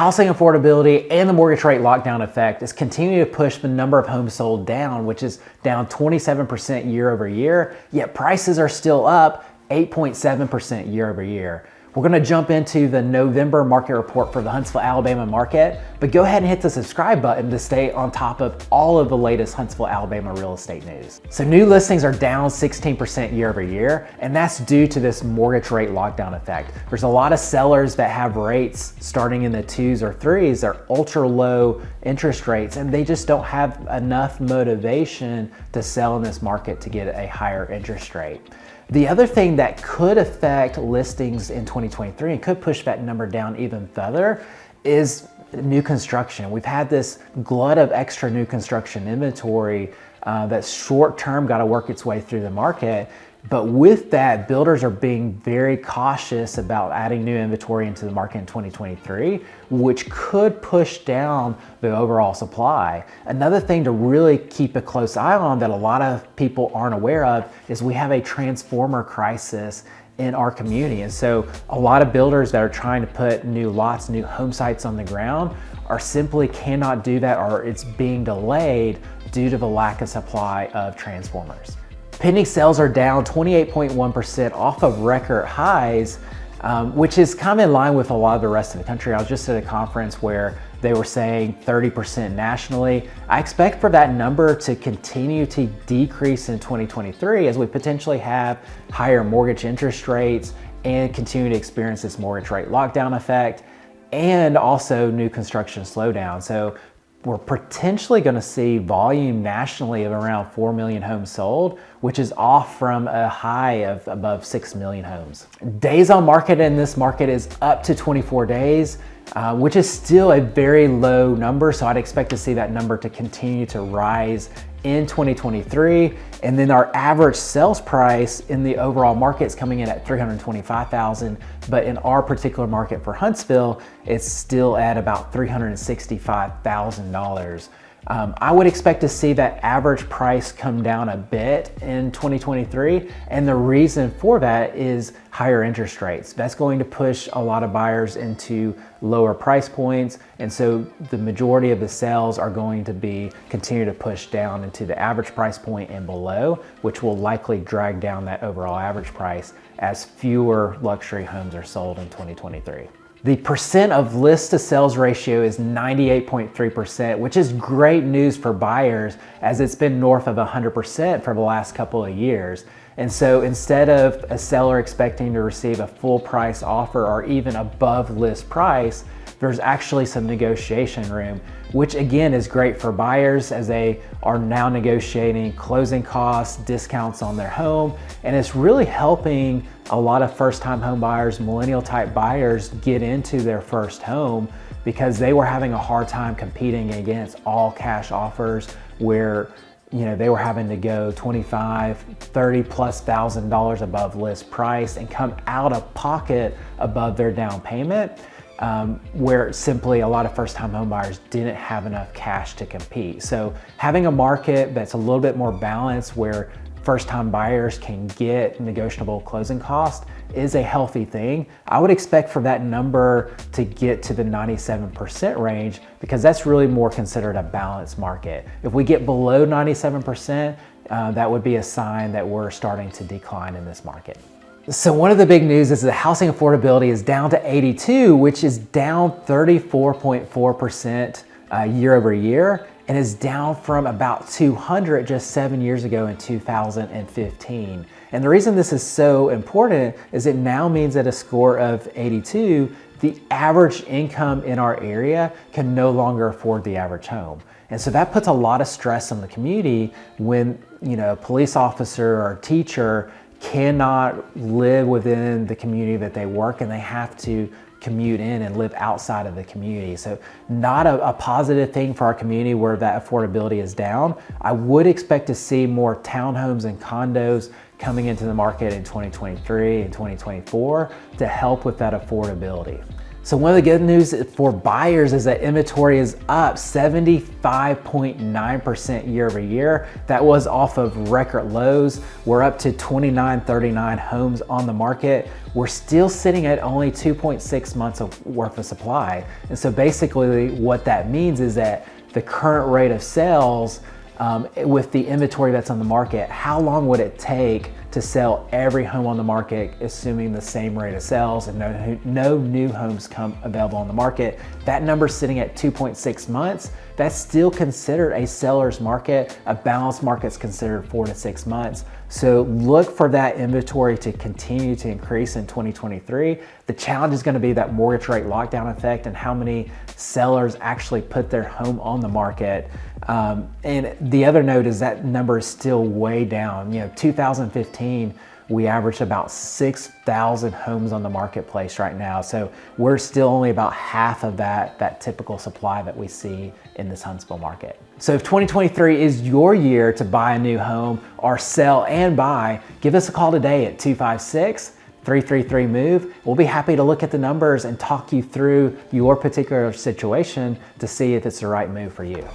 housing affordability and the mortgage rate lockdown effect is continuing to push the number of homes sold down, which is down 27% year over year, yet prices are still up 8.7% year over year. We're gonna jump into the November market report for the Huntsville, Alabama market, but go ahead and hit the subscribe button to stay on top of all of the latest Huntsville, Alabama real estate news. So new listings are down 16% year over year, and that's due to this mortgage rate lockdown effect. There's a lot of sellers that have rates starting in the 2s or 3s, they're ultra low interest rates, and they just don't have enough motivation to sell in this market to get a higher interest rate. The other thing that could affect listings in 2023 and could push that number down even further is new construction. We've had this glut of extra new construction inventory that's short-term got to work its way through the market. But with that, builders are being very cautious about adding new inventory into the market in 2023, which could push down the overall supply. Another thing to really keep a close eye on that a lot of people aren't aware of is we have a transformer crisis in our community. And so a lot of builders that are trying to put new lots, new home sites on the ground are simply cannot do that, or it's being delayed due to the lack of supply of transformers. Pending sales are down 28.1% off of record highs, which is kind of in line with a lot of the rest of the country. I was just at a conference where they were saying 30% nationally. I expect for that number to continue to decrease in 2023 as we potentially have higher mortgage interest rates and continue to experience this mortgage rate lockdown effect and also new construction slowdown. So we're potentially going to see volume nationally of around 4 million homes sold, which is off from a high of above 6 million homes. Days on market in this market is up to 24 days, which is still a very low number. So I'd expect to see that number to continue to rise in 2023. And then our average sales price in the overall market is coming in at $325,000, but in our particular market for Huntsville, it's still at about $365,000. I would expect to see that average price come down a bit in 2023. And the reason for that is higher interest rates. That's going to push a lot of buyers into lower price points. And so the majority of the sales are going to be continue to push down into the average price point and below, which will likely drag down that overall average price as fewer luxury homes are sold in 2023. The percent of list to sales ratio is 98.3%, which is great news for buyers as it's been north of 100% for the last couple of years. And so instead of a seller expecting to receive a full price offer or even above list price, there's actually some negotiation room, which again is great for buyers as they are now negotiating closing costs, discounts on their home, and it's really helping a lot of first-time home buyers, millennial type buyers get into their first home because they were having a hard time competing against all cash offers where they were having to go $25,000, $30,000+ above list price and come out of pocket above their down payment. Where simply a lot of first-time home buyers didn't have enough cash to compete. So having a market that's a little bit more balanced where first-time buyers can get negotiable closing costs is a healthy thing. I would expect for that number to get to the 97% range because that's really more considered a balanced market. If we get below 97%, that would be a sign that we're starting to decline in this market. So one of the big news is that housing affordability is down to 82, which is down 34.4% year over year, and is down from about 200 just 7 years ago in 2015. And the reason this is so important is it now means at a score of 82, the average income in our area can no longer afford the average home. And so that puts a lot of stress on the community when a police officer or teacher cannot live within the community that they work and they have to commute in and live outside of the community. So not a positive thing for our community where that affordability is down. I would expect to see more townhomes and condos coming into the market in 2023 and 2024 to help with that affordability. So one of the good news for buyers is that inventory is up 75.9% year over year. That was off of record lows. We're up to 2939 homes on the market. We're still sitting at only 2.6 months worth of supply. And so basically what that means is that the current rate of sales with the inventory that's on the market, how long would it take to sell every home on the market, assuming the same rate of sales and no new homes come available on the market? That number's sitting at 2.6 months. That's still considered a seller's market. A balanced market's considered 4 to 6 months. So look for that inventory to continue to increase in 2023. The challenge is going to be that mortgage rate lockdown effect and how many sellers actually put their home on the market. And the other note is that number is still way down. 2015, we averaged about 6,000 homes on the marketplace right now. So we're still only about half of that typical supply that we see in this Huntsville market. So if 2023 is your year to buy a new home or sell and buy, give us a call today at 256-333-MOVE. We'll be happy to look at the numbers and talk you through your particular situation to see if it's the right move for you.